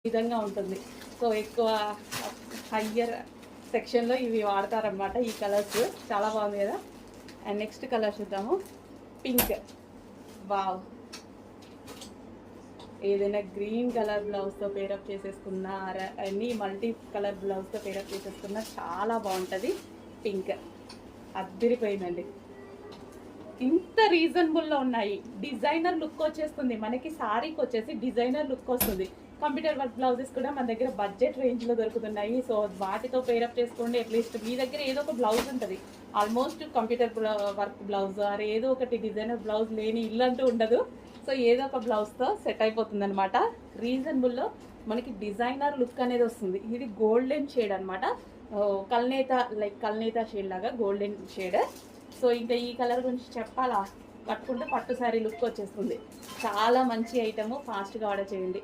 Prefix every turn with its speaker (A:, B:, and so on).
A: విధంగా ఉంటుంది. సో ఎక్కువ హయ్యర్ సెక్షన్లో ఇవి వాడతారనమాట. ఈ కలర్స్ చాలా బాగుంది కదా. అండ్ నెక్స్ట్ కలర్ చూద్దాము, పింక్. వావ్, ఏదైనా గ్రీన్ కలర్ బ్లౌజ్తో పేరప్ చేసేసుకున్నా, అన్ని మల్టీ కలర్ బ్లౌజ్తో పేరప్ చేసేసుకున్నా చాలా బాగుంటుంది. పింక్ అద్దరిపోయిందండి. ఇంత రీజనబుల్లో ఉన్నాయి. డిజైనర్ లుక్ వచ్చేస్తుంది మనకి. శారీకి వచ్చేసి డిజైనర్ లుక్ వస్తుంది. కంప్యూటర్ వర్క్ బ్లౌజెస్ కూడా మన దగ్గర బడ్జెట్ రేంజ్లో దొరుకుతున్నాయి. సో వాటితో పేరప్ చేసుకోండి. అట్లీస్ట్ మీ దగ్గర ఏదో ఒక బ్లౌజ్ ఉంటుంది. Almost computer work blouse or ఏదో ఒకటి డిజైనర్ బ్లౌజ్ లేని ఇల్లు అంటూ ఉండదు. సో ఏదో ఒక బ్లౌజ్తో సెట్ అయిపోతుంది అనమాట. రీజనబుల్లో మనకి డిజైనర్ లుక్ అనేది వస్తుంది. ఇది గోల్డెన్ షేడ్ అనమాట. కల్నేత, లైక్ కల్నేత షేడ్ లాగా గోల్డెన్ షేడ్. సో ఇంకా ఈ కలర్ గురించి చెప్పాలా, కట్టుకుంటే పట్టు శారీ లుక్ వచ్చేస్తుంది. చాలా మంచి ఐటము, ఫాస్ట్గా ఆర్డర్ చేయండి.